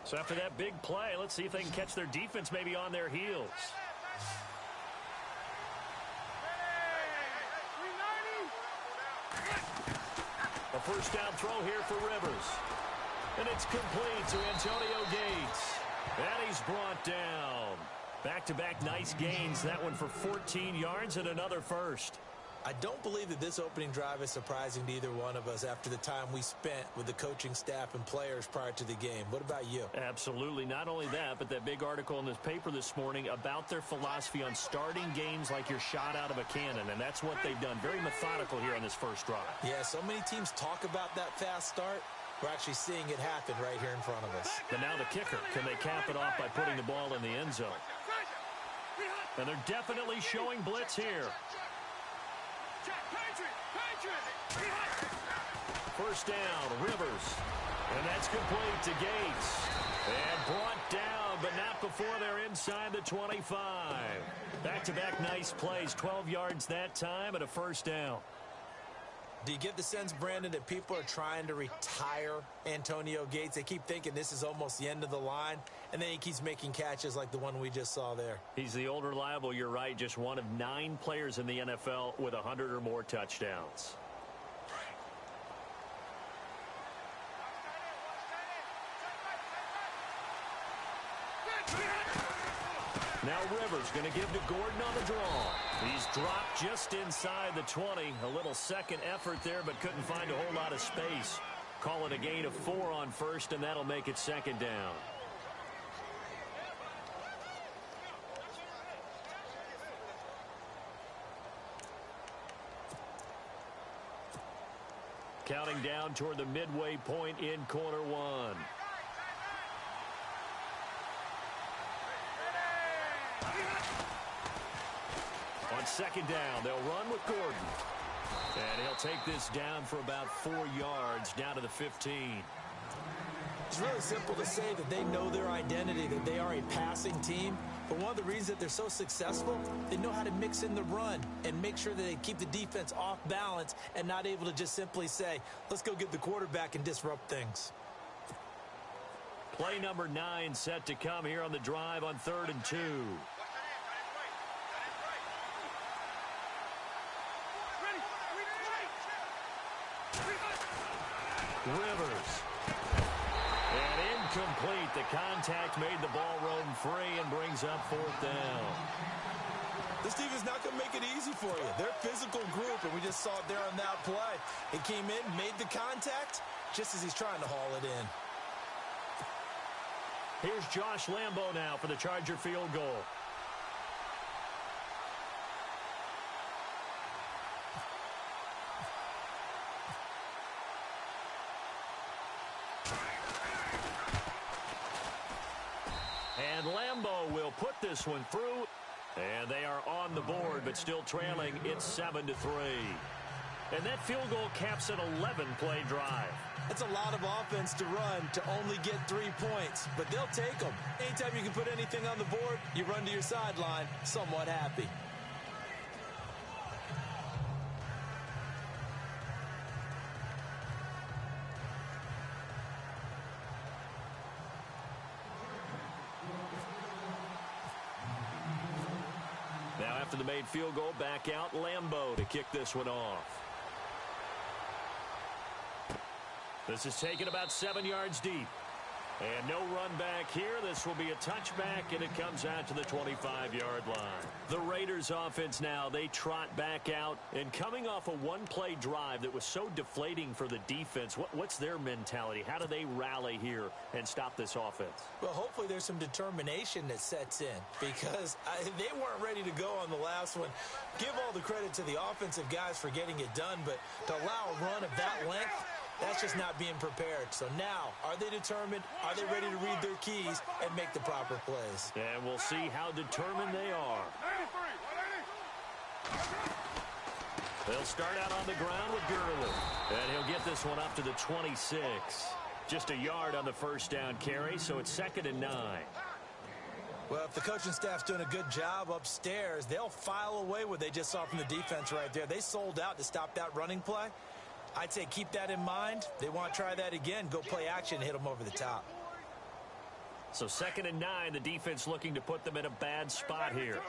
So after that big play, let's see if they can catch their defense maybe on their heels. A first down throw here for Rivers. And it's complete to Antonio Gates. And he's brought down. Back-to-back nice gains. That one for 14 yards and another first. I don't believe that this opening drive is surprising to either one of us after the time we spent with the coaching staff and players prior to the game. What about you? Absolutely. Not only that, but that big article in this paper this morning about their philosophy on starting games like you're shot out of a cannon, and that's what they've done. Very methodical here on this first drive. Yeah, so many teams talk about that fast start. We're actually seeing it happen right here in front of us. But now the kicker. Can they cap it off by putting the ball in the end zone? And they're definitely showing blitz here. First down, Rivers. And that's complete to Gates. And brought down, but not before they're inside the 25. Back-to-back nice plays, 12 yards that time and a first down. Do you get the sense, Brandon, that people are trying to retire Antonio Gates? They keep thinking this is almost the end of the line, and then he keeps making catches like the one we just saw there. He's the old reliable, you're right, just one of 9 players in the NFL with 100 or more touchdowns. Now Rivers going to give to Gordon on the draw. He's dropped just inside the 20. A little second effort there, but couldn't find a whole lot of space. Call it a gain of 4 on first, and that'll make it second down. Counting down toward the midway point in quarter one. On second down, they'll run with Gordon. And he'll take this down for about 4 yards, down to the 15. It's really simple to say that they know their identity, that they are a passing team. But one of the reasons that they're so successful, they know how to mix in the run and make sure that they keep the defense off balance and not able to just simply say, let's go get the quarterback and disrupt things. Play number 9 set to come here on the drive on 3rd and 2. Rivers. And incomplete. The contact made the ball roam free and brings up 4th down. This defense is not going to make it easy for you. They're a physical group, and we just saw it there on that play. He came in, made the contact, just as he's trying to haul it in. Here's Josh Lambo now for the Charger field goal. And Lambo will put this one through. And they are on the board, but still trailing. It's 7-3. And that field goal caps an 11-play drive. That's a lot of offense to run to only get 3 points, but they'll take them. Anytime you can put anything on the board, you run to your sideline somewhat happy. Now after the made field goal, back out Lambo to kick this one off. This is taken about 7 yards deep. And no run back here. This will be a touchback, and it comes out to the 25-yard line. The Raiders offense now, they trot back out. And coming off a one-play drive that was so deflating for the defense, what's their mentality? How do they rally here and stop this offense? Well, hopefully there's some determination that sets in, because they weren't ready to go on the last one. Give all the credit to the offensive guys for getting it done, but to allow a run of that length, that's just not being prepared. So now, are they determined? Are they ready to read their keys and make the proper plays? And we'll see how determined they are. They'll start out on the ground with Gurley. And he'll get this one up to the 26. Just a yard on the first down carry, so it's 2nd and 9. Well, if the coaching staff's doing a good job upstairs, they'll file away what they just saw from the defense right there. They sold out to stop that running play. I'd say keep that in mind. They want to try that again. Go play action and hit them over the top. So 2nd and 9, the defense looking to put them in a bad spot here.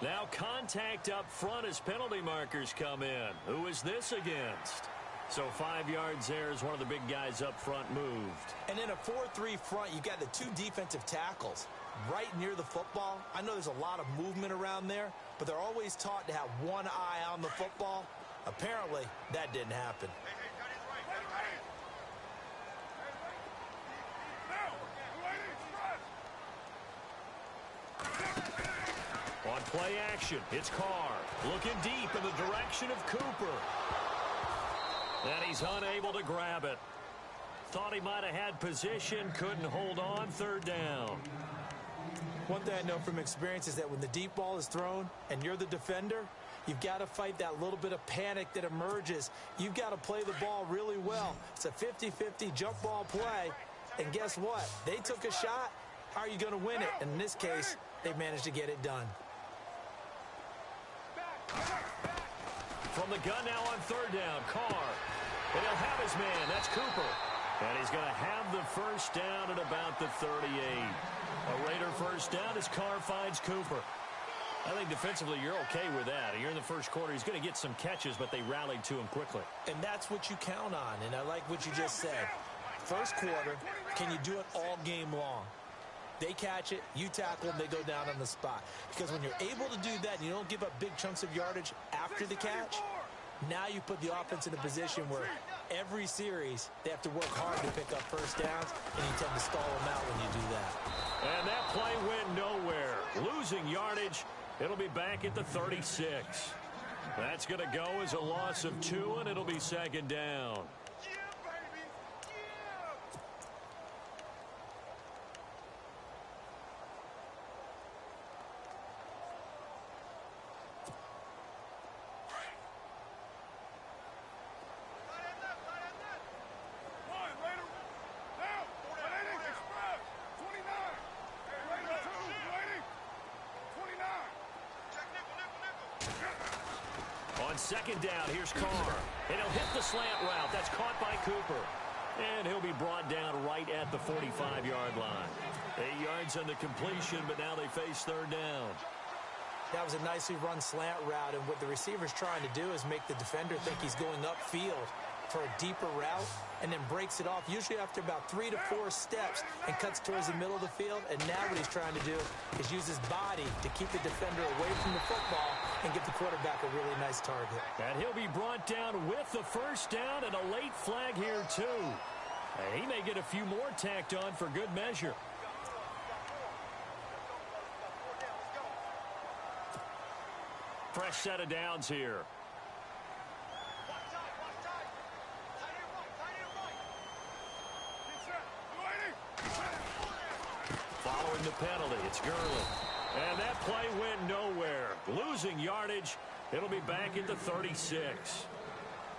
Now contact up front as penalty markers come in. Who is this against? So 5 yards there as one of the big guys up front moved. And in a 4-3 front, you've got the 2 defensive tackles right near the football. I know there's a lot of movement around there, but they're always taught to have one eye on the football. Apparently, that didn't happen. On play action, it's Carr looking deep in the direction of Cooper. And he's unable to grab it. Thought he might have had position, couldn't hold on, 3rd down. One thing I know from experience is that when the deep ball is thrown and you're the defender, you've got to fight that little bit of panic that emerges. You've got to play the ball really well. It's a 50-50 jump ball play. And guess what? They took a shot. How are you going to win it? And in this case, they managed to get it done. From the gun now on 3rd down, Carr. And he'll have his man. That's Cooper. And he's going to have the 1st down at about the 38. A Raider 1st down as Carr finds Cooper. I think defensively you're okay with that. You're in the 1st quarter. He's going to get some catches, but they rallied to him quickly. And that's what you count on. And I like what you just said. 1st quarter, can you do it all game long? They catch it, you tackle them, they go down on the spot. Because when you're able to do that and you don't give up big chunks of yardage after the catch, now you put the offense in a position where every series they have to work hard to pick up 1st downs, and you tend to stall them out when you do that. And that play went nowhere. Losing yardage, it'll be back at the 36. That's going to go as a loss of 2, and it'll be 2nd down. On 2nd down, here's Carr. And he'll hit the slant route. That's caught by Cooper. And he'll be brought down right at the 45-yard line. 8 yards on the completion, but now they face 3rd down. That was a nicely run slant route, and what the receiver's trying to do is make the defender think he's going upfield for a deeper route, and then breaks it off, usually after about 3 to 4 steps, and cuts towards the middle of the field. And now what he's trying to do is use his body to keep the defender away from the football and give the quarterback a really nice target. And he'll be brought down with the 1st down, and a late flag here, too. He may get a few more tacked on for good measure. Fresh set of downs here. Following the penalty, it's Gurley. And that play went nowhere. Losing yardage, it'll be back at the 36.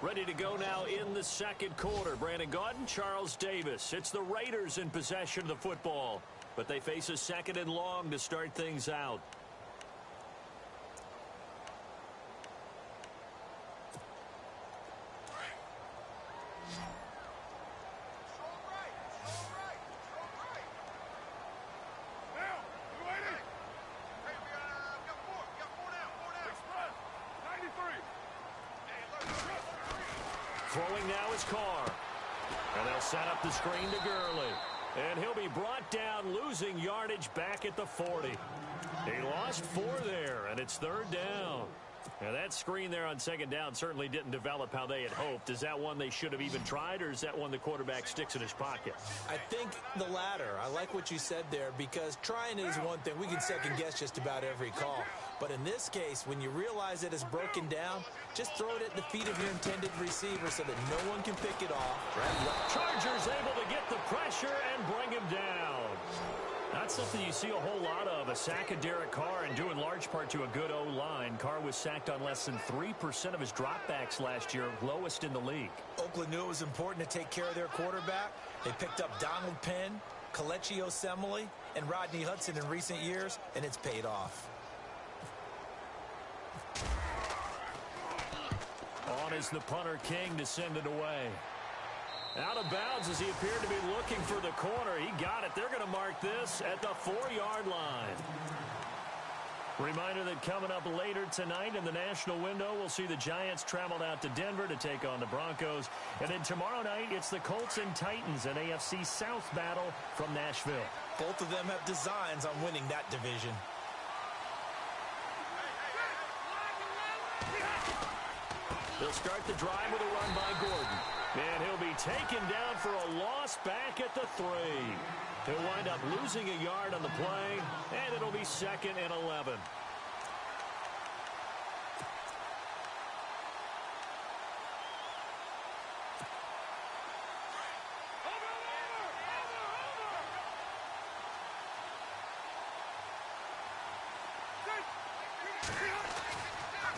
Ready to go now in the 2nd quarter. Brandon Gaudin, Charles Davis. It's the Raiders in possession of the football, but they face a 2nd and long to start things out. Throwing now is Carr. And they'll set up the screen to Gurley. And he'll be brought down, losing yardage back at the 40. He lost 4 there, and it's 3rd down. Now, that screen there on 2nd down certainly didn't develop how they had hoped. Is that one they should have even tried, or is that one the quarterback sticks in his pocket? I think the latter. I like what you said there, because trying it is one thing. We can second-guess just about every call. But in this case, when you realize that it's broken down, just throw it at the feet of your intended receiver so that no one can pick it off. Chargers able to get the pressure and bring him down. Not something you see a whole lot of. A sack of Derek Carr, and due in large part to a good O-line. Carr was sacked on less than 3% of his dropbacks last year, lowest in the league. Oakland knew it was important to take care of their quarterback. They picked up Donald Penn, Kelechi Osemele, and Rodney Hudson in recent years, and it's paid off. On is the punter King to send it away. Out of bounds as he appeared to be looking for the corner. He got it. They're going to mark this at the 4-yard line. Reminder that coming up later tonight in the national window, we'll see the Giants travel out to Denver to take on the Broncos. And then tomorrow night, it's the Colts and Titans, an AFC South battle from Nashville. Both of them have designs on winning that division. They'll start the drive with a run by Gordon. And he'll be taken down for a loss back at the 3. He'll wind up losing a yard on the play, and it'll be 2nd and 11.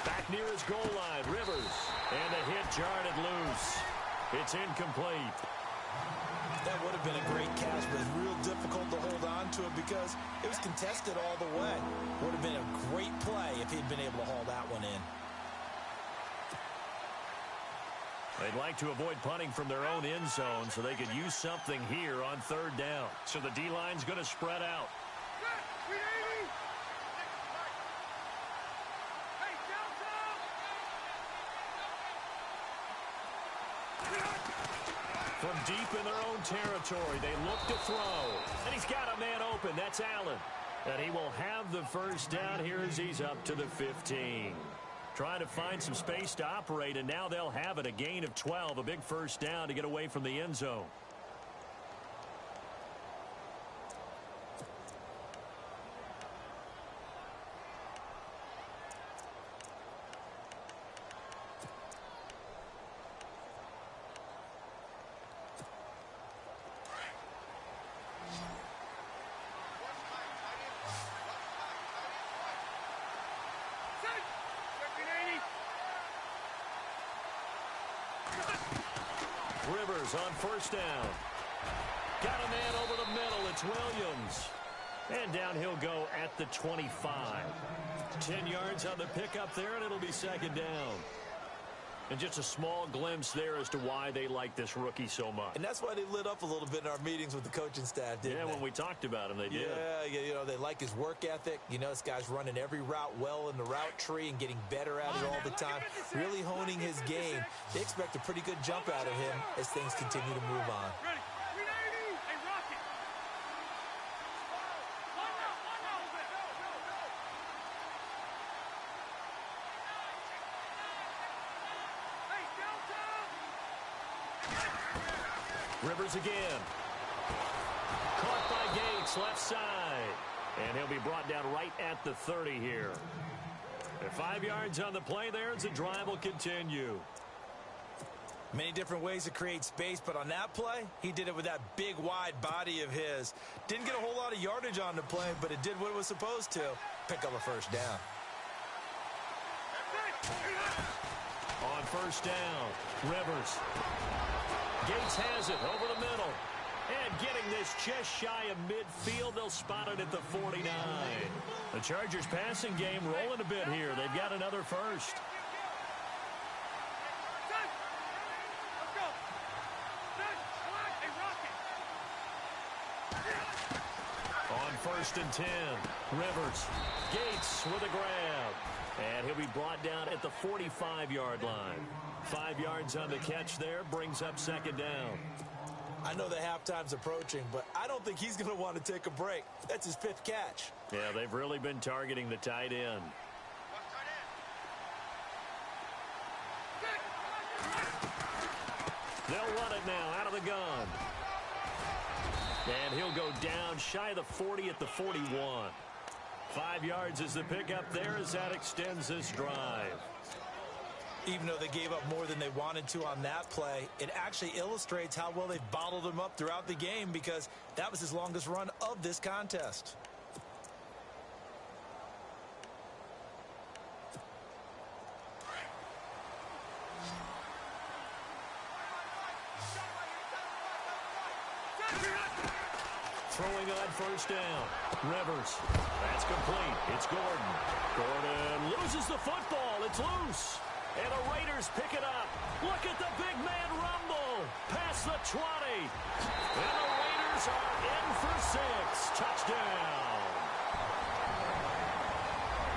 Back near his goal line, Rivers. And the hit jarred it loose. It's incomplete. That would have been a great catch, but it's real difficult to hold on to it because it was contested all the way. Would have been a great play if he'd been able to haul that one in. They'd like to avoid punting from their own end zone so they could use something here on 3rd down. So the D-line's going to spread out. From deep in their own territory, they look to throw. And he's got a man open. That's Allen. And he will have the first down here as he's up to the 15. Trying to find some space to operate, and now they'll have it. A gain of 12, a big first down to get away from the end zone. Rivers on first down. Got a man over the middle. It's Williams. And down he'll go at the 25. 10 yards on the pickup there, and it'll be 2nd down. And just a small glimpse there as to why they like this rookie so much. And that's why they lit up a little bit in our meetings with the coaching staff, didn't they? Yeah, when we talked about him, they did. Yeah, you know, they like his work ethic. You know, this guy's running every route well in the route tree and getting better at it all the time, really honing his game. They expect a pretty good jump out of him as things continue to move on. Rivers again. Caught by Gates, left side. And he'll be brought down right at the 30 here. And 5 yards on the play there as the drive will continue. Many different ways to create space, but on that play, he did it with that big, wide body of his. Didn't get a whole lot of yardage on the play, but it did what it was supposed to. Pick up a first down. On first down, Rivers. Gates has it over the middle. And getting this just shy of midfield, they'll spot it at the 49. The Chargers passing game rolling a bit here. They've got another first. On 1st and 10, Rivers. Gates with a grab. And he'll be brought down at the 45-yard line. 5 yards on the catch there, brings up 2nd down. I know the halftime's approaching, but I don't think he's going to want to take a break. That's his 5th catch. Yeah, they've really been targeting the tight end. They'll run it now out of the gun. And he'll go down shy of the 40 at the 41. 5 yards is the pickup there as that extends this drive. Even though they gave up more than they wanted to on that play, it actually illustrates how well they've bottled him up throughout the game because that was his longest run of this contest. Throwing on first down. Rivers. That's complete. It's Gordon. Gordon loses the football. It's loose. And the Raiders pick it up. Look at the big man rumble. Past the 20. And the Raiders are in for 6. Touchdown.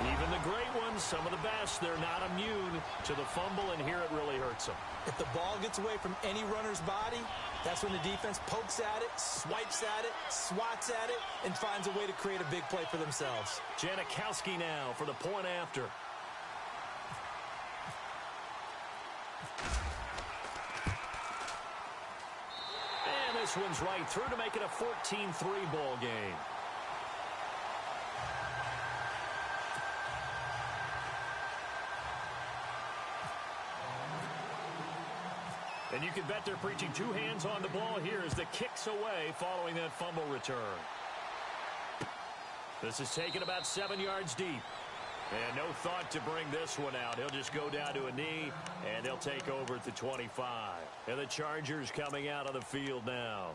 Even the great ones, some of the best, they're not immune to the fumble, and here it really hurts them. If the ball gets away from any runner's body, that's when the defense pokes at it, swipes at it, swats at it, and finds a way to create a big play for themselves. Janikowski now for the point after. And this one's right through to make it a 14-3 ball game. And you can bet they're preaching two hands on the ball here as the kick's away following that fumble return. This is taken about 7 yards deep. And no thought to bring this one out. He'll just go down to a knee, and they'll take over at the 25. And the Chargers coming out on the field now.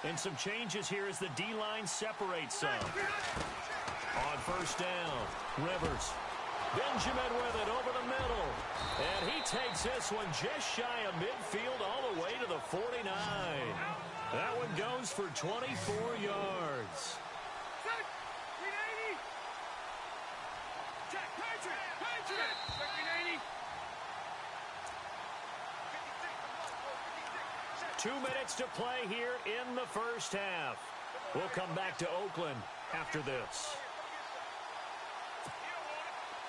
And some changes here as the D-line separates some. On first down, Rivers. Benjamin with it over the middle. And he takes this one just shy of midfield all the way to the 49. That one goes for 24 yards. Two minutes to play here in the first half. We'll come back to Oakland after this.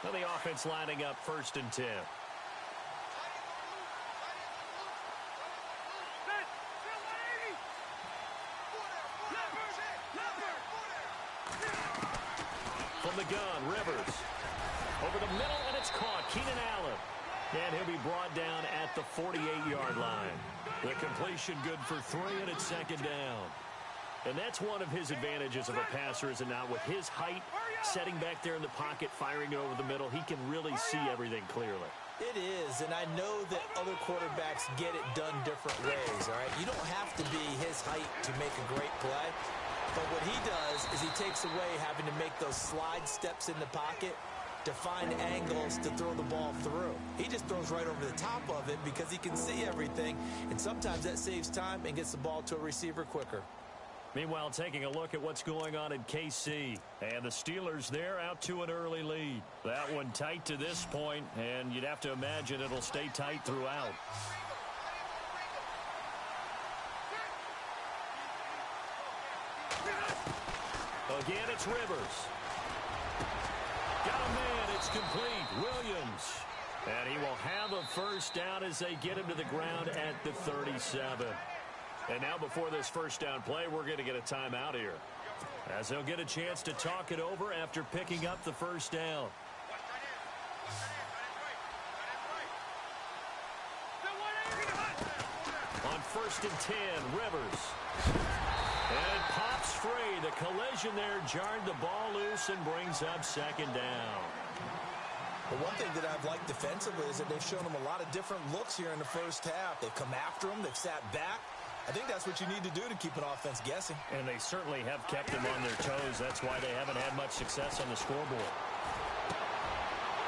Now the offense lining up 1st and 10. From the gun, Rivers. Over the middle, and it's caught. Keenan Allen. And he'll be brought down at the 48-yard line. The completion good for 3, and it's 2nd down. And that's one of his advantages of a passer, is it not? With his height, setting back there in the pocket, firing it over the middle, he can really see everything clearly. It is, and I know that other quarterbacks get it done different ways, all right? You don't have to be his height to make a great play. But what he does is he takes away having to make those slide steps in the pocket to find angles to throw the ball through. He just throws right over the top of it because he can see everything, and sometimes that saves time and gets the ball to a receiver quicker. Meanwhile, taking a look at what's going on in KC. And the Steelers there out to an early lead. That one tight to this point, and you'd have to imagine it'll stay tight throughout. Again, it's Rivers. Got a man, it's complete. Williams. And he will have a first down as they get him to the ground at the 37. And now before this first down play, we're going to get a timeout here, as they'll get a chance to talk it over after picking up the first down. On 1st and 10, Rivers. And it pops free. The collision there jarred the ball loose and brings up 2nd down. Well, one thing that I've liked defensively is that they've shown him a lot of different looks here in the first half. They've come after him. They've sat back. I think that's what you need to do to keep an offense guessing. And they certainly have kept them on their toes. That's why they haven't had much success on the scoreboard.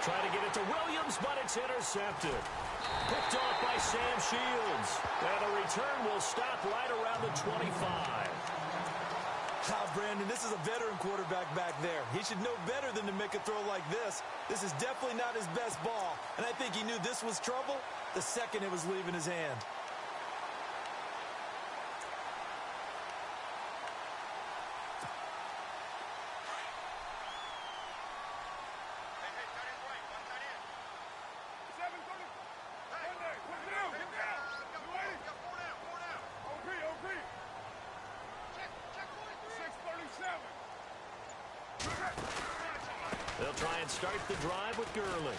Try to get it to Williams, but it's intercepted. Picked off by Sam Shields. And the return will stop right around the 25. Brandon, this is a veteran quarterback back there. He should know better than to make a throw like this. This is definitely not his best ball. And I think he knew this was trouble the second it was leaving his hand. They'll try and start the drive with Gurley.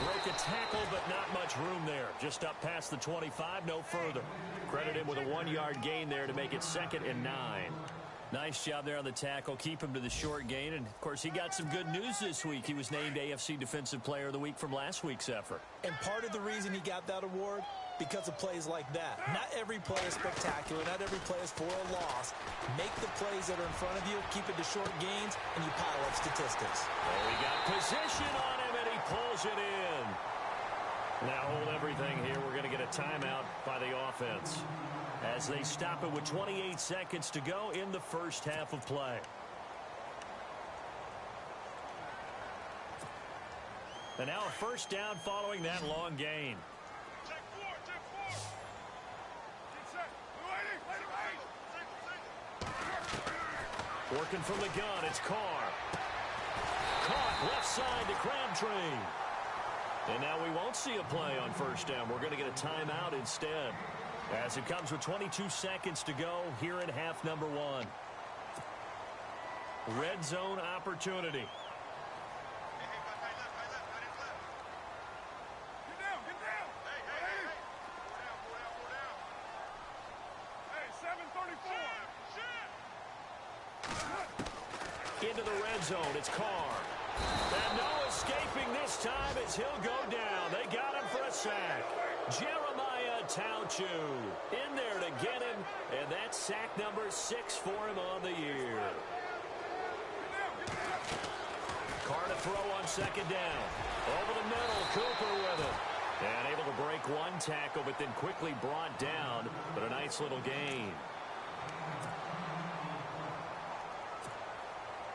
Broke a tackle, but not much room there. Just up past the 25, no further. Credit him with a 1-yard gain there to make it 2nd and 9. Nice job there on the tackle. Keep him to the short gain. And, of course, he got some good news this week. He was named AFC Defensive Player of the Week from last week's effort. And part of the reason he got that award, because of plays like that. Not every play is spectacular. Not every play is for a loss. Make the plays that are in front of you, keep it to short gains, and you pile up statistics. Oh, we got position on him, and he pulls it in. Now hold everything here. We're going to get a timeout by the offense as they stop it with 28 seconds to go in the first half of play. And now a first down following that long gain. Working from the gun, it's Carr. Caught left side to Crabtree. And now we won't see a play on first down. We're going to get a timeout instead, as it comes with 22 seconds to go here in half number one. Red zone opportunity. Into the red zone, it's Carr. And no escaping this time as he'll go down. They got him for a sack. Jeremiah Tauchu in there to get him, and that's sack number 6 for him on the year. Carr to throw on second down. Over the middle, Cooper with it. And able to break one tackle, but then quickly brought down, but a nice little gain.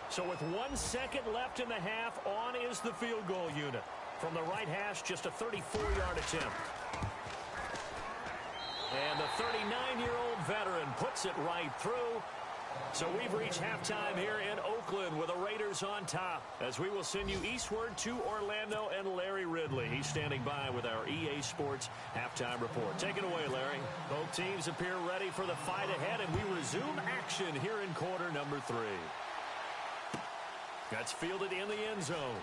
So with 1 second left in the half, on is the field goal unit. From the right hash, just a 34-yard attempt. And the 39-year-old veteran puts it right through. So we've reached halftime here in Oakland with the Raiders on top, as we will send you eastward to Orlando and Larry Ridley. He's standing by with our EA Sports halftime report. Take it away, Larry. Both teams appear ready for the fight ahead, and we resume action here in quarter number 3. That's fielded in the end zone.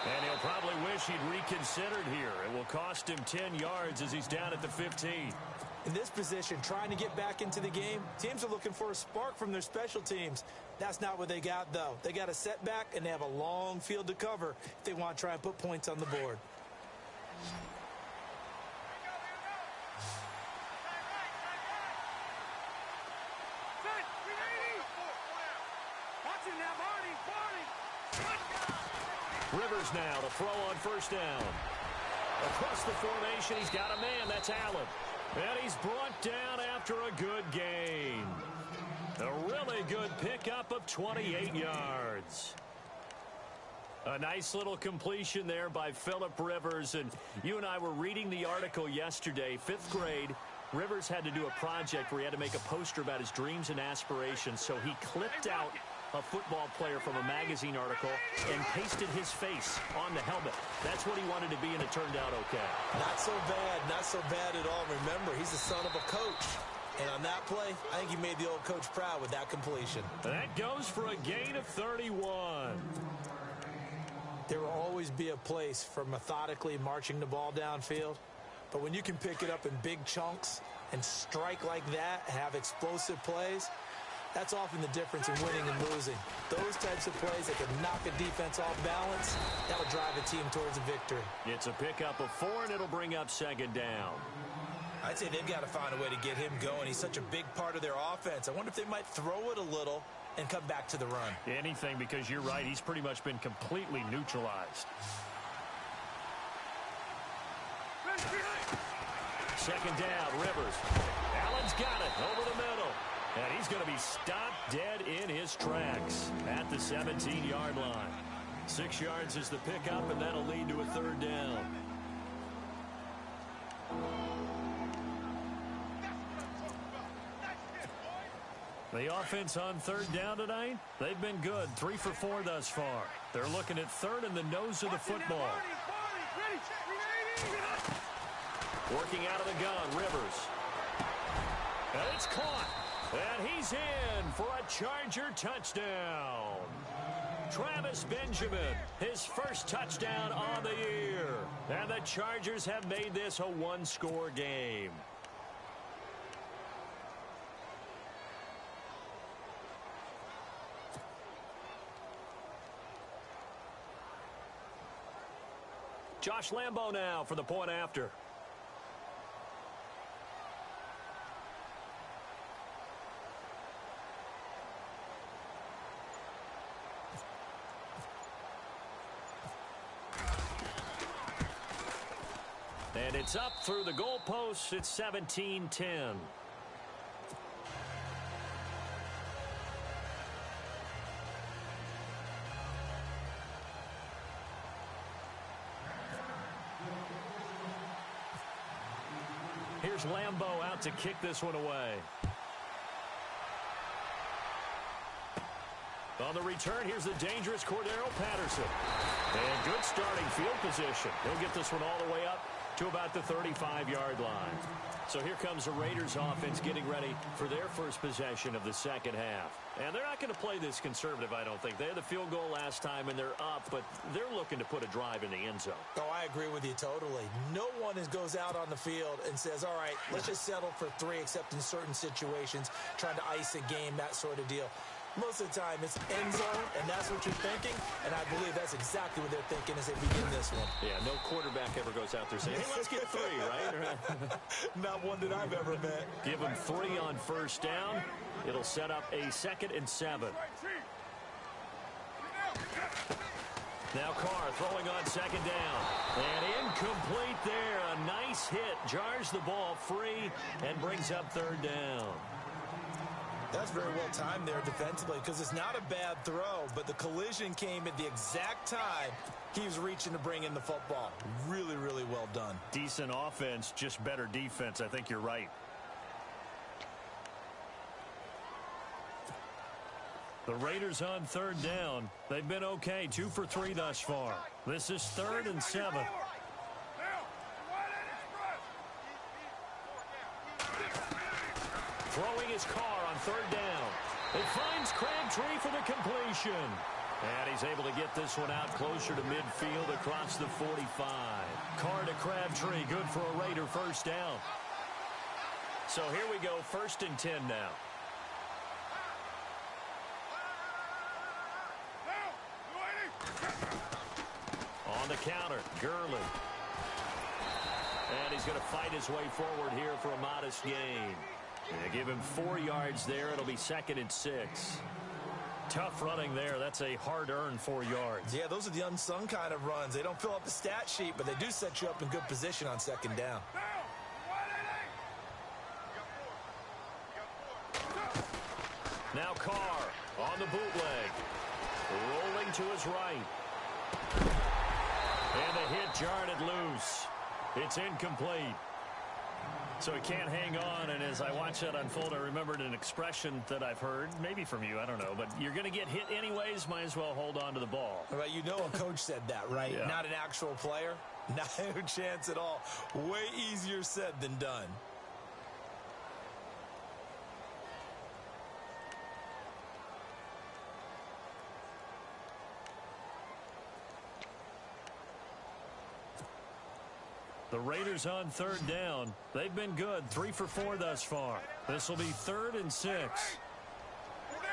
And he'll probably wish he'd reconsidered here. It will cost him 10 yards as he's down at the 15. In this position, trying to get back into the game, teams are looking for a spark from their special teams. That's not what they got, though. They got a setback, and they have a long field to cover if they want to try and put points on the board. Rivers now to throw on first down. Across the formation, he's got a man. That's Allen. And he's brought down after a good gain. A really good pickup of 28 yards. A nice little completion there by Phillip Rivers. And you and I were reading the article yesterday, 5th grade. Rivers had to do a project where he had to make a poster about his dreams and aspirations. So he clipped out a football player from a magazine article and pasted his face on the helmet. That's what he wanted to be, and it turned out okay. Not so bad at all. Remember, he's the son of a coach. And on that play, I think he made the old coach proud with that completion. That goes for a gain of 31. There will always be a place for methodically marching the ball downfield. But when you can pick it up in big chunks and strike like that, have explosive plays, that's often the difference in winning and losing. Those types of plays that can knock a defense off balance, that'll drive a team towards a victory. It's a pickup of 4, and it'll bring up second down. I'd say they've got to find a way to get him going. He's such a big part of their offense. I wonder if they might throw it a little and come back to the run. Anything, because you're right. He's pretty much been completely neutralized. Second down, Rivers. Allen's got it over the middle. And he's going to be stopped dead in his tracks at the 17-yard line. 6 yards is the pickup, and that'll lead to a third down. The offense on third down tonight, they've been good. 3 for 4 thus far. They're looking at third in the nose of the football. Working out of the gun, Rivers. And it's caught. And he's in for a Charger touchdown. Travis Benjamin, his first touchdown on the year. And the Chargers have made this a one-score game. Josh Lambo now for the point after. And it's up through the goalposts. It's 17-10. Here's Lambo out to kick this one away. On the return, here's the dangerous Cordero Patterson. And good starting field position. He'll get this one all the way up to about the 35-yard line. So here comes the Raiders offense getting ready for their first possession of the second half. And they're not going to play this conservative, I don't think. They had the field goal last time, and they're up, but they're looking to put a drive in the end zone. Oh, I agree with you totally. No one goes out on the field and says, all right, let's just settle for 3, except in certain situations, trying to ice a game, that sort of deal. Most of the time, it's end zone, and that's what you're thinking, and I believe that's exactly what they're thinking as they begin this one. Yeah, no quarterback ever goes out there saying, hey, let's get 3, right? Not one that I've ever met. Give them 3 on first down. It'll set up a 2nd and 7. Now Carr throwing on 2nd down. And incomplete there. A nice hit. Jars the ball free and brings up 3rd down. That's very well timed there defensively because it's not a bad throw, but the collision came at the exact time he was reaching to bring in the football. Really, really well done. Decent offense, just better defense. I think you're right. The Raiders on 3rd down. They've been okay, 2 for 3 thus far. This is 3rd and 7. Throwing his Carr on 3rd down. It finds Crabtree for the completion. And he's able to get this one out closer to midfield across the 45. Carr to Crabtree, good for a Raider first down. So here we go, 1st and 10 now. On the counter, Gurley. And he's going to fight his way forward here for a modest gain. They give him 4 yards there. It'll be 2nd and 6. Tough running there. That's a hard-earned 4 yards. Yeah, those are the unsung kind of runs. They don't fill up the stat sheet, but they do set you up in good position on 2nd down. Now Carr on the bootleg. Rolling to his right. And the hit jarred it loose. It's incomplete. So he can't hang on, and as I watch that unfold, I remembered an expression that I've heard, maybe from you, I don't know, but you're going to get hit anyways, might as well hold on to the ball. Well, you know a coach said that, right? Yeah. Not an actual player. Not a chance at all. Way easier said than done. The Raiders on 3rd down. They've been good. 3 for 4 thus far. This will be 3rd and 6.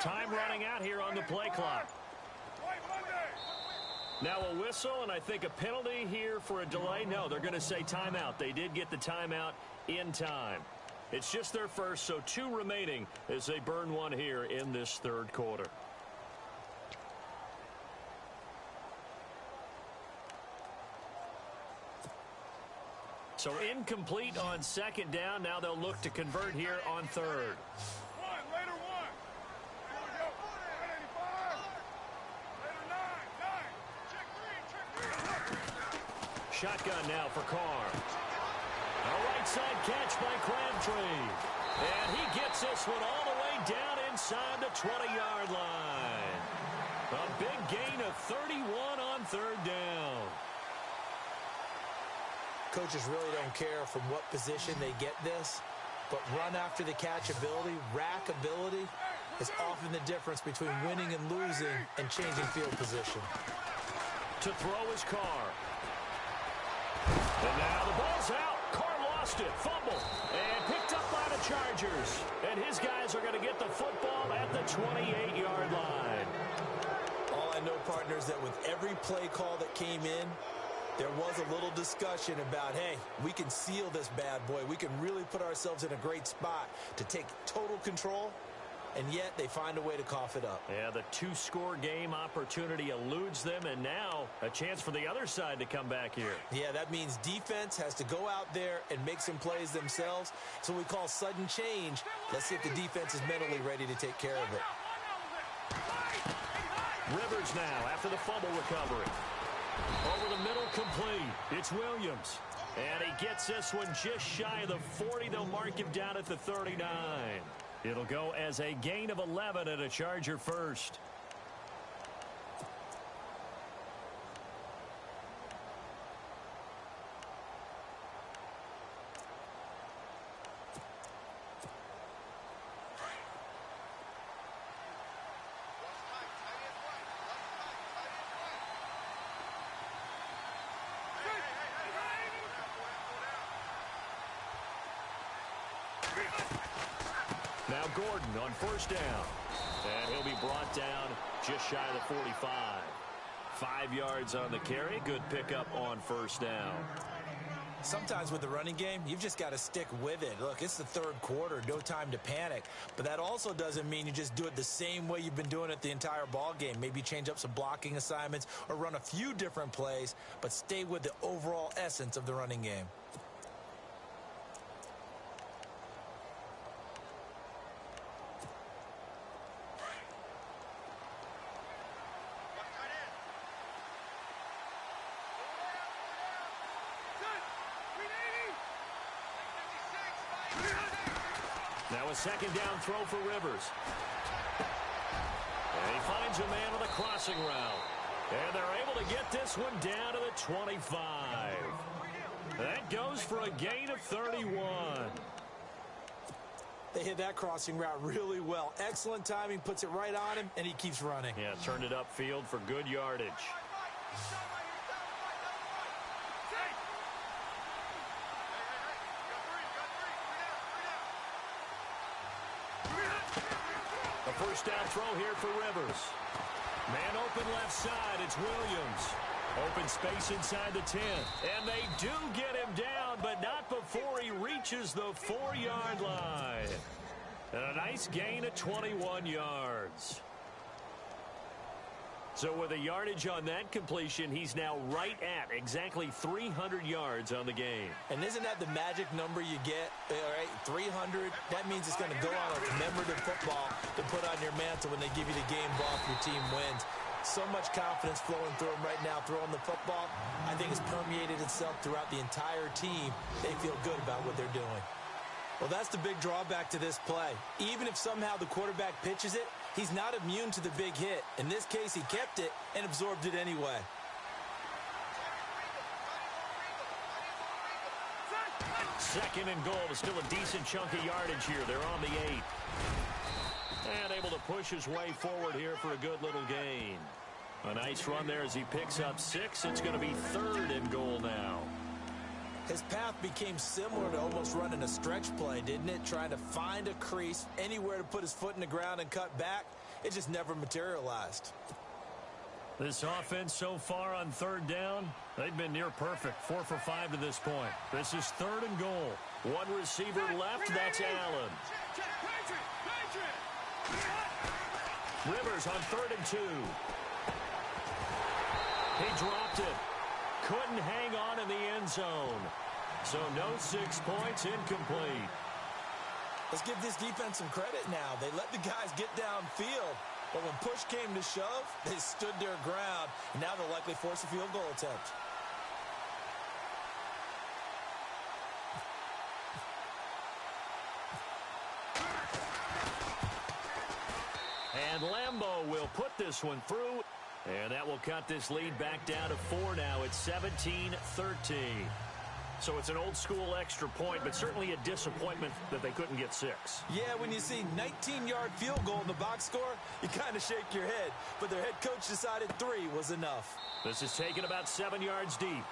Time running out here on the play clock. Now a whistle and I think a penalty here for a delay. No, they're going to say timeout. They did get the timeout in time. It's just their first, so 2 remaining as they burn 1 here in this 3rd quarter. So incomplete on 2nd down. Now they'll look to convert here on 3rd. Shotgun now for Carr. A right side catch by Crabtree. And he gets this one all the way down inside the 20-yard line. A big gain of 31 on 3rd down. Coaches really don't care from what position they get this, but run after the catch ability, rack ability, is often the difference between winning and losing and changing field position. To throw is Carr. And now the ball's out. Carr lost it, fumbled, and picked up by the Chargers. And his guys are going to get the football at the 28-yard line. All I know, partner, is that with every play call that came in, There was a little discussion about, hey, we can seal this bad boy. We can really put ourselves in a great spot to take total control, and yet they find a way to cough it up. Yeah, the two-score game opportunity eludes them, and now a chance for the other side to come back here. Yeah, that means defense has to go out there and make some plays themselves. It's what we call sudden change. Let's see if the defense is mentally ready to take care of it. Rivers now after the fumble recovery. Over the middle, complete. It's Williams. And he gets this one just shy of the 40. They'll mark him down at the 39. It'll go as a gain of 11 and a Charger first. Now Gordon on first down. And he'll be brought down just shy of the 45. 5 yards on the carry. Good pickup on first down. Sometimes with the running game, you've just got to stick with it. Look, it's the third quarter, no time to panic. But that also doesn't mean you just do it the same way you've been doing it the entire ball game. Maybe change up some blocking assignments or run a few different plays, but stay with the overall essence of the running game. Now a second down throw for Rivers. And he finds a man on the crossing route. And they're able to get this one down to the 25. That goes for a gain of 31. They hit that crossing route really well. Excellent timing, puts it right on him, and he keeps running. Yeah, turned it upfield for good yardage. A first down throw here for Rivers. Man open left side, it's Williams. Open space inside the 10. And they do get him down, but not before he reaches the 4-yard line. And a nice gain of 21 yards. So with a yardage on that completion, he's now right at exactly 300 yards on the game. And isn't that the magic number you get? All right, 300. That means it's going to go on a commemorative football to put on your mantle when they give you the game ball if your team wins. So much confidence flowing through him right now, throwing the football. I think it's permeated itself throughout the entire team. They feel good about what they're doing. Well, that's the big drawback to this play. Even if somehow the quarterback pitches it, he's not immune to the big hit. In this case, he kept it and absorbed it anyway. Second and goal. Still a decent chunk of yardage here. They're on the 8. And able to push his way forward here for a good little gain. A nice run there as he picks up 6. It's going to be third and goal now. His path became similar to almost running a stretch play, didn't it? Trying to find a crease, anywhere to put his foot in the ground and cut back. It just never materialized. This offense so far on third down, they've been near perfect. 4 for 5 to this point. This is third and goal. One receiver left, that's Allen. Rivers on third and 2. He dropped it. Couldn't hang on in the end zone. So no 6 points, incomplete. Let's give this defense some credit now. They let the guys get downfield. But when push came to shove, they stood their ground. And now they'll likely force a field goal attempt. And Lambeau will put this one through. And that will cut this lead back down to 4 now. It's 17-13. So it's an old-school extra point, but certainly a disappointment that they couldn't get 6. Yeah, when you see 19-yard field goal in the box score, you kind of shake your head. But their head coach decided 3 was enough. This is taken about 7 yards deep.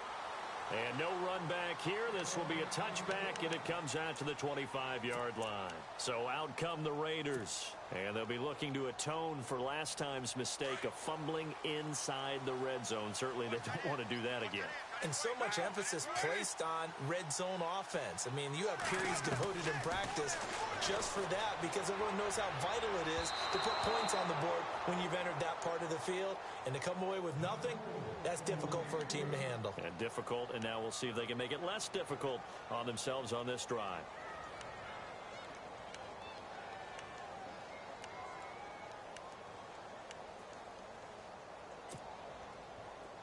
And no run back here. This will be a touchback, and it comes out to the 25-yard line. So out come the Raiders. And they'll be looking to atone for last time's mistake of fumbling inside the red zone. Certainly they don't want to do that again. And so much emphasis placed on red zone offense. I mean, you have periods devoted in practice just for that because everyone knows how vital it is to put points on the board when you've entered that part of the field. And to come away with nothing, that's difficult for a team to handle. And difficult, and now we'll see if they can make it less difficult on themselves on this drive.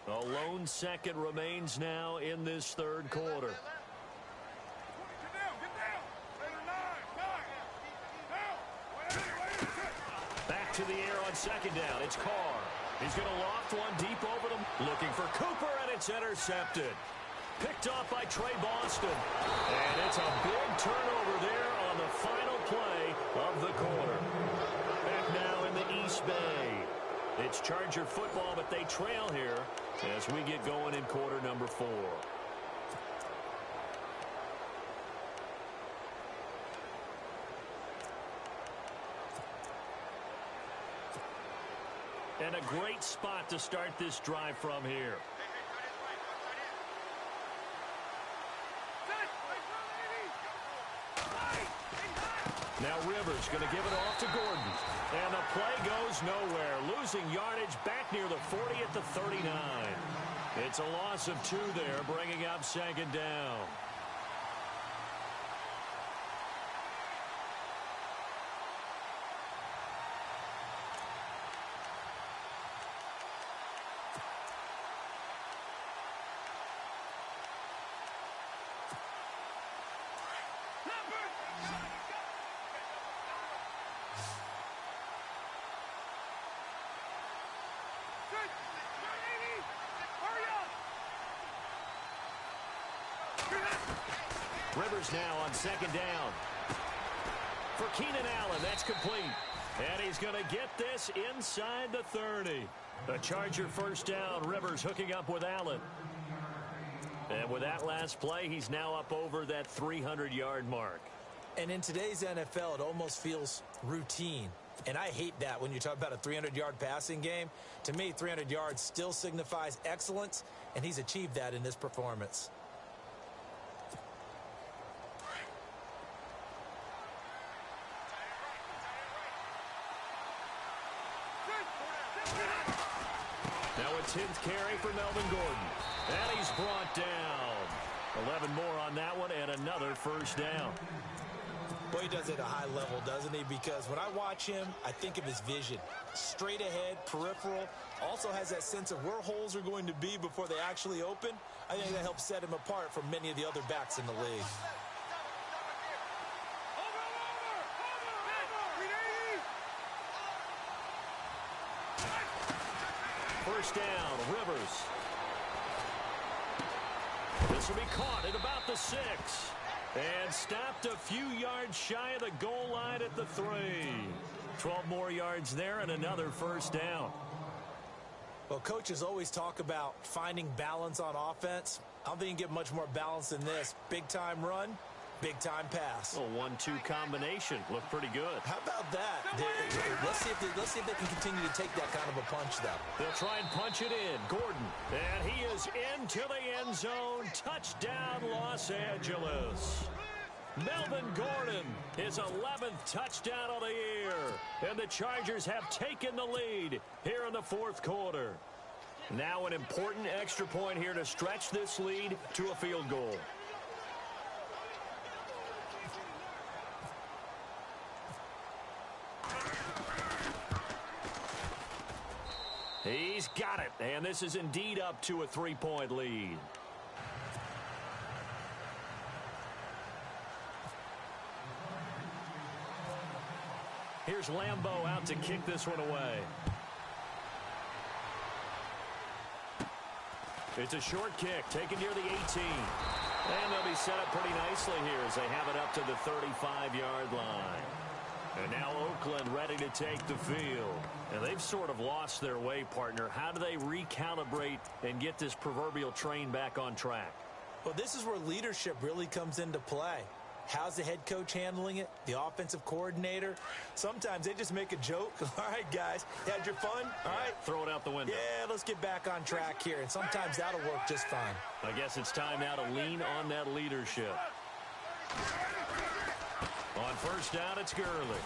A lone second remains now in this third quarter. Back to the air on second down. It's Carr. He's going to loft one deep over them. Looking for Cooper, and it's intercepted. Picked off by Trey Boston. And it's a big turnover there on the final play of the quarter. Back now in the East Bay. It's Charger football, but they trail here as we get going in quarter number 4. And a great spot to start this drive from here. Now Rivers going to give it off to Gordon. And the play goes nowhere. Losing yardage back near the 40 at the 39. It's a loss of 2 there, bringing up second down. Rivers now on second down. For Keenan Allen, that's complete. And he's going to get this inside the 30. The Charger first down. Rivers hooking up with Allen. And with that last play, he's now up over that 300-yard mark. And in today's NFL, it almost feels routine. And I hate that when you talk about a 300-yard passing game. To me, 300 yards still signifies excellence, and he's achieved that in this performance. Now a 10th carry for Melvin Gordon. And he's brought down. 11 more on that one and another first down. Well, he does it at a high level, doesn't he? Because when I watch him, I think of his vision. Straight ahead, peripheral. Also has that sense of where holes are going to be before they actually open. I think that helps set him apart from many of the other backs in the league. First down, Rivers. This will be caught at about the 6. And stopped a few yards shy of the goal line at the 3. 12 more yards there and another first down. Well, coaches always talk about finding balance on offense. I don't think you can get much more balance than this. Big-time run, big-time pass. A 1-2 combination. Looked pretty good. How about that? Let's see if they can continue to take that kind of a punch, though. They'll try and punch it in. Gordon. And he is into the end zone. Touchdown, Los Angeles. Melvin Gordon, his 11th touchdown of the year. And the Chargers have taken the lead here in the fourth quarter. Now an important extra point here to stretch this lead to a field goal. He's got it, and this is indeed up to a 3-point lead. Here's Lambeau out to kick this one away. It's a short kick, taken near the 18. And they'll be set up pretty nicely here as they have it up to the 35-yard line. And now Oakland ready to take the field. And they've sort of lost their way, partner. How do they recalibrate and get this proverbial train back on track? Well, this is where leadership really comes into play. How's the head coach handling it? The offensive coordinator? Sometimes they just make a joke. All right, guys, had your fun? All right. Throw it out the window. Yeah, let's get back on track here, and sometimes that'll work just fine. I guess it's time now to lean on that leadership. On first down, it's Gurley.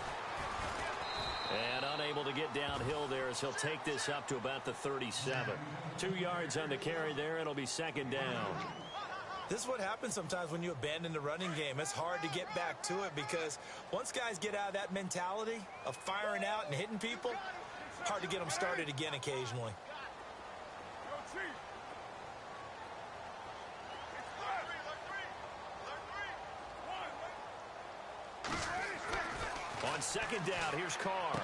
And unable to get downhill there as he'll take this up to about the 37. 2 yards on the carry there. It'll be second down. This is what happens sometimes when you abandon the running game. It's hard to get back to it because once guys get out of that mentality of firing out and hitting people, hard to get them started again occasionally. On second down, here's Carr.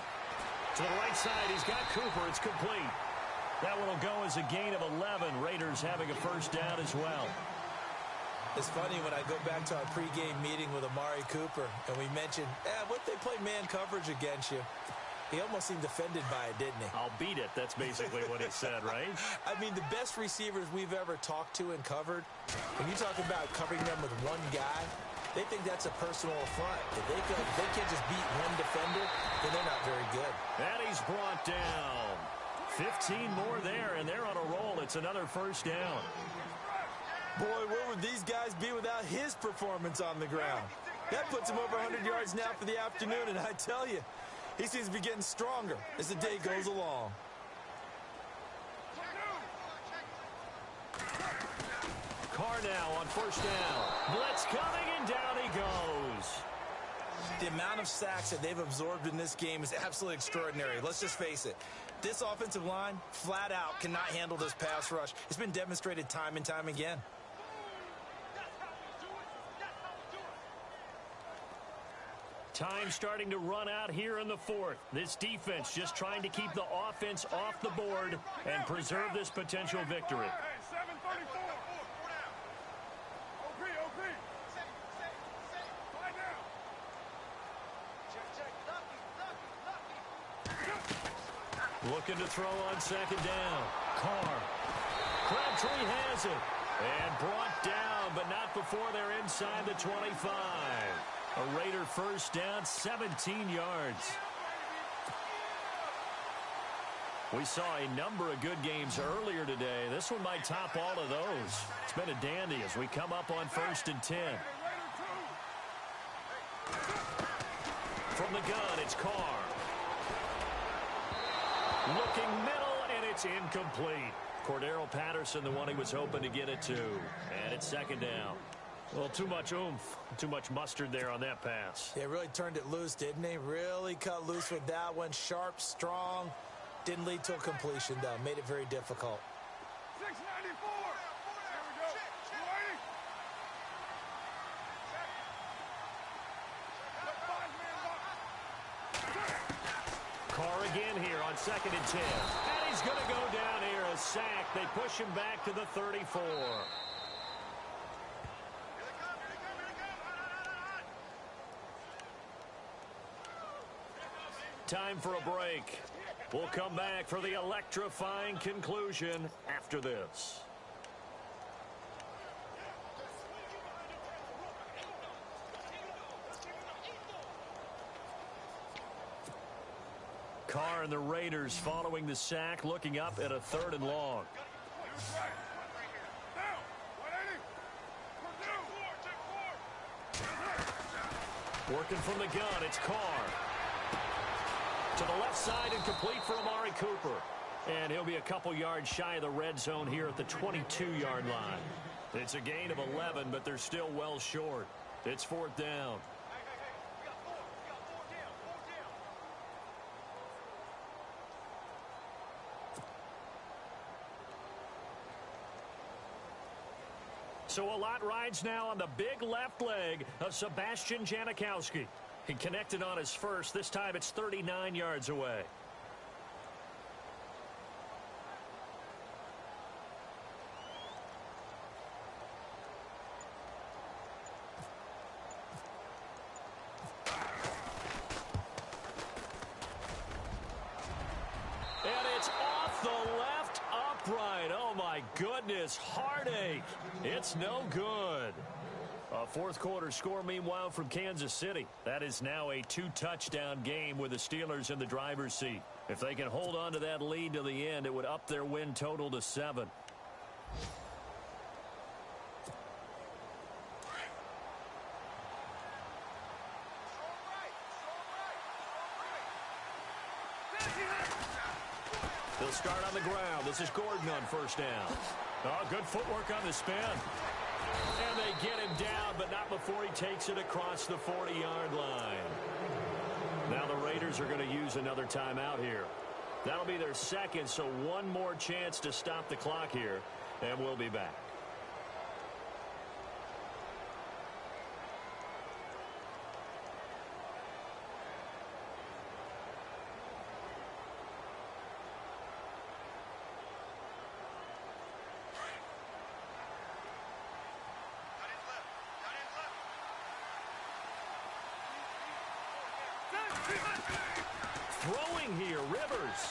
To the right side, he's got Cooper. It's complete. That one will go as a gain of 11. Raiders having a first down as well. It's funny when I go back to our pregame meeting with Amari Cooper, and we mentioned, what they play man coverage against you. He almost seemed offended by it, didn't he? I'll beat it. That's basically what he said, right? I mean, the best receivers we've ever talked to and covered, when you talk about covering them with one guy, they think that's a personal affront. If they can't just beat one defender, then they're not very good. And he's brought down. 15 more there, and they're on a roll. It's another first down. Boy, where would these guys be without his performance on the ground? That puts him over 100 yards now for the afternoon, and I tell you, he seems to be getting stronger as the day goes along. Carr now on first down. Blitz coming, and down he goes. The amount of sacks that they've absorbed in this game is absolutely extraordinary. Let's just face it. This offensive line, flat out, cannot handle this pass rush. It's been demonstrated time and time again. Time starting to run out here in the fourth. This defense just trying to keep the offense off the board and preserve this potential victory. Looking to throw on second down. Carr. Crabtree has it. And brought down, but not before they're inside the 25. A Raider first down, 17 yards. We saw a number of good games earlier today. This one might top all of those. It's been a dandy as we come up on first and 10. From the gun, it's Carr. Looking middle, and it's incomplete. Cordero Patterson, the one he was hoping to get it to. And it's second down. Well, too much oomph, too much mustard there on that pass. They really turned it loose, didn't they? Really cut loose with that one. Sharp, strong. Didn't lead to a completion, though. Made it very difficult. 694. There we go. You ready? Carr again here on second and 10. And he's going to go down here. A sack. They push him back to the 34. Time for a break. We'll come back for the electrifying conclusion after this. Carr and the Raiders following the sack, looking up at a 3rd and long. Working from the gun, it's Carr. To the left side and complete for Amari Cooper. And he'll be a couple yards shy of the red zone here at the 22-yard line. It's a gain of 11, but they're still well short. It's 4th down. So a lot rides now on the big left leg of Sebastian Janikowski. He connected on his first. This time it's 39 yards away. And it's off the left upright. Oh, my goodness. Heartache. It's no good. A fourth quarter score, meanwhile, from Kansas City. That is now a 2-touchdown game with the Steelers in the driver's seat. If they can hold on to that lead to the end, it would up their win total to 7. He'll start on the ground. This is Gordon on first down. Oh, good footwork on the spin. And they get him down, but not before he takes it across the 40-yard line. Now the Raiders are going to use another timeout here. That'll be their second, so one more chance to stop the clock here, and we'll be back. Throwing here, Rivers.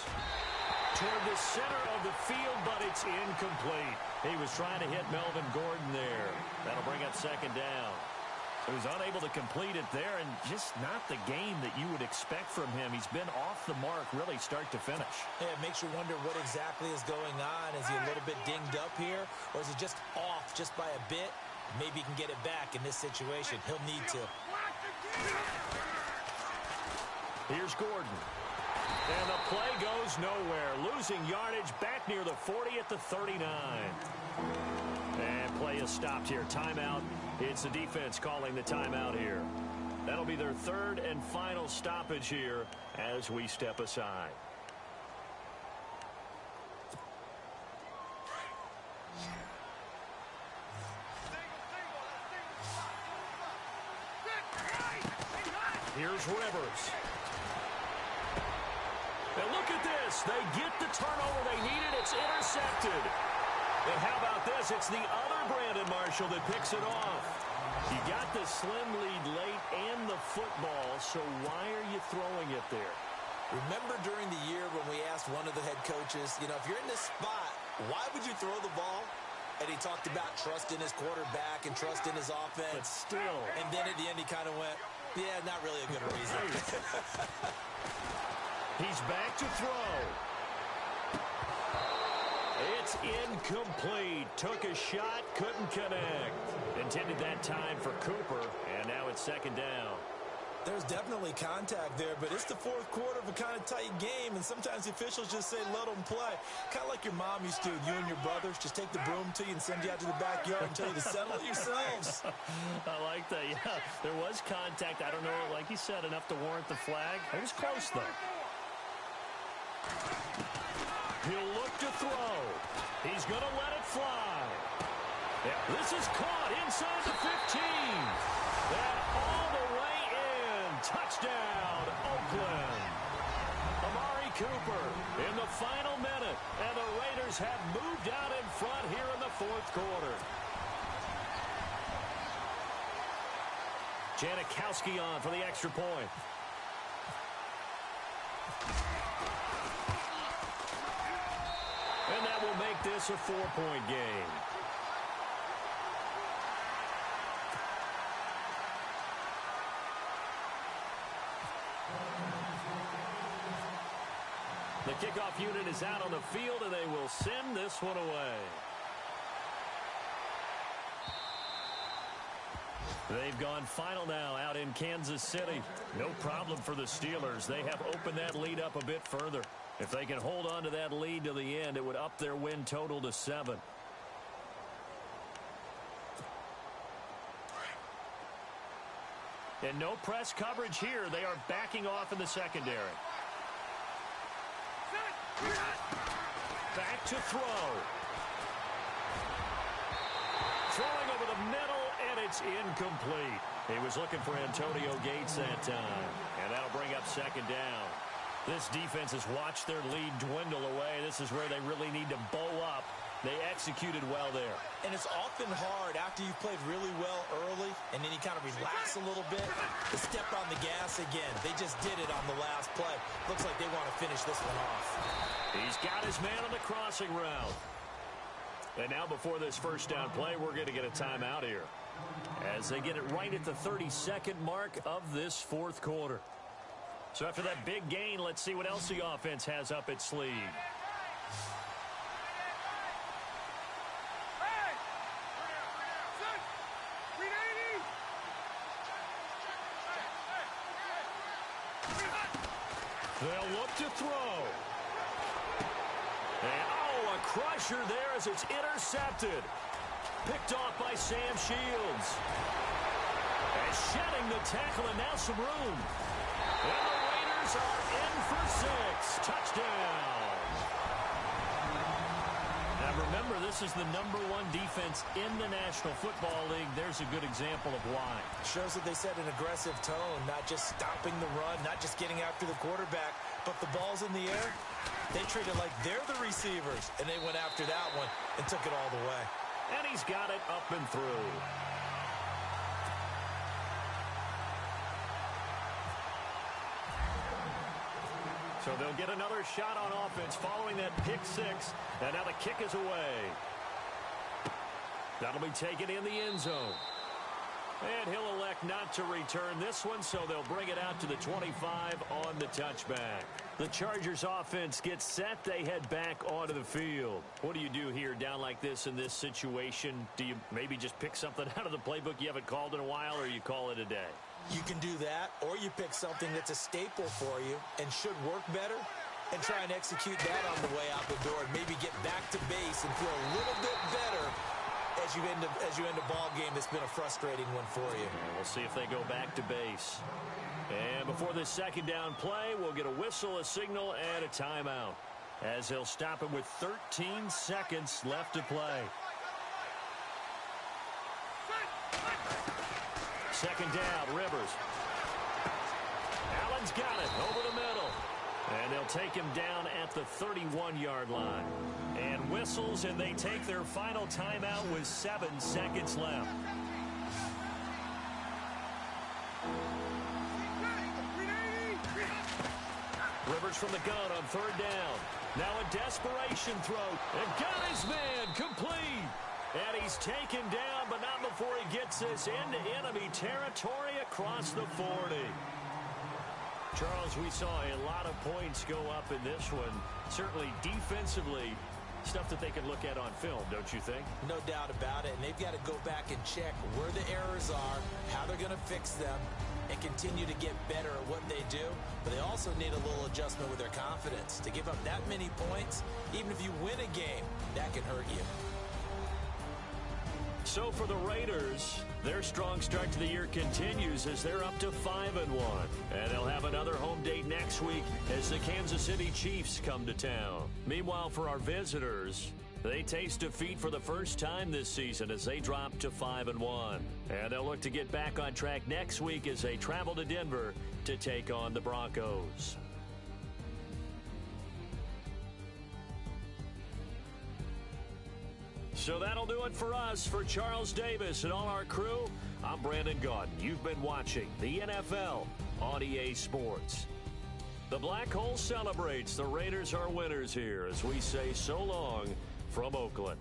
Toward the center of the field, but it's incomplete. He was trying to hit Melvin Gordon there. That'll bring up second down. He was unable to complete it there, and just not the game that you would expect from him. He's been off the mark really start to finish. Yeah, it makes you wonder what exactly is going on. Is he a little bit dinged up here, or is he just off just by a bit? Maybe he can get it back in this situation. He'll need to. Here's Gordon. And the play goes nowhere. Losing yardage back near the 40 at the 39. And play is stopped here. Timeout. It's the defense calling the timeout here. That'll be their third and final stoppage here as we step aside. Here's Rivers. And look at this. They get the turnover they needed. It's intercepted. And how about this? It's the other Brandon Marshall that picks it off. You got the slim lead late and the football, so why are you throwing it there? Remember during the year when we asked one of the head coaches, you know, if you're in this spot, why would you throw the ball? And he talked about trust in his quarterback and trust in his offense. But still. And then at the end he kind of went, yeah, not really a good reason. He's back to throw. It's incomplete. Took a shot, couldn't connect. Intended that time for Cooper, and now it's second down. There's definitely contact there, but it's the fourth quarter of a kind of tight game, and sometimes the officials just say, let them play. Kind of like your mom used to, you and your brothers, just take the broom to you and send you out to the backyard and tell you to settle it yourselves. I like that, yeah. There was contact. I don't know, like you said, enough to warrant the flag. It was close, though. He'll look to throw. He's going to let it fly. Yeah, this is caught inside the 15. And all the way in. Touchdown, Oakland. Amari Cooper in the final minute. And the Raiders have moved out in front here in the fourth quarter. Janikowski on for the extra point. And that will make this a 4-point game. The kickoff unit is out on the field, and they will send this one away. They've gone final now out in Kansas City. No problem for the Steelers. They have opened that lead up a bit further. If they can hold on to that lead to the end, it would up their win total to 7. And no press coverage here. They are backing off in the secondary. Back to throw. Throwing over the middle, and it's incomplete. He was looking for Antonio Gates that time. And that'll bring up second down. This defense has watched their lead dwindle away. This is where they really need to bow up. They executed well there. And it's often hard after you've played really well early and then you kind of relax a little bit to step on the gas again. They just did it on the last play. Looks like they want to finish this one off. He's got his man on the crossing route. And now before this first down play, we're going to get a timeout here. as they get it right at the 32nd mark of this fourth quarter. So after that big gain, let's see what else the offense has up its sleeve. They'll look to throw. And, oh, a crusher there as it's intercepted. Picked off by Sam Shields. And shedding the tackle, and now some room. And the Raiders are in for 6. Touchdown. Now remember, this is the #1 defense in the National Football League. There's a good example of why. Shows that they set an aggressive tone, not just stopping the run, not just getting after the quarterback, but the ball's in the air. They treat it like they're the receivers, and they went after that one and took it all the way. And he's got it up and through. So they'll get another shot on offense following that pick 6. And now the kick is away. That'll be taken in the end zone. And he'll elect not to return this one, so they'll bring it out to the 25 on the touchback. The Chargers offense gets set. They head back onto the field. What do you do here down like this in this situation? Do you maybe just pick something out of the playbook you haven't called in a while, or you call it a day? You can do that, or you pick something that's a staple for you and should work better and try and execute that on the way out the door and maybe get back to base and feel a little bit better as you end a ball game that's been a frustrating one for you. And we'll see if they go back to base. And before this second down play, we'll get a whistle, a signal, and a timeout, as they'll stop it with 13 seconds left to play. Second down, Rivers. Allen's got it over the middle. And they'll take him down at the 31-yard line. And whistles, and they take their final timeout with 7 seconds left. Rivers from the gun on third down. Now a desperation throw. And got his man complete. And he's taken down, but not before he gets this into enemy territory across the 40. Charles, we saw a lot of points go up in this one. Certainly defensively, stuff that they can look at on film, don't you think? No doubt about it. And they've got to go back and check where the errors are, how they're going to fix them, and continue to get better at what they do. But they also need a little adjustment with their confidence. To give up that many points, even if you win a game, that can hurt you. So for the Raiders, their strong start to the year continues as they're up to 5-1. And they'll have another home date next week as the Kansas City Chiefs come to town. Meanwhile, for our visitors, they taste defeat for the first time this season as they drop to 5-1. And they'll look to get back on track next week as they travel to Denver to take on the Broncos. So that'll do it for us. For Charles Davis and all our crew, I'm Brandon Gaudin. You've been watching the NFL on EA Sports. The Black Hole celebrates. The Raiders are winners here as we say so long from Oakland.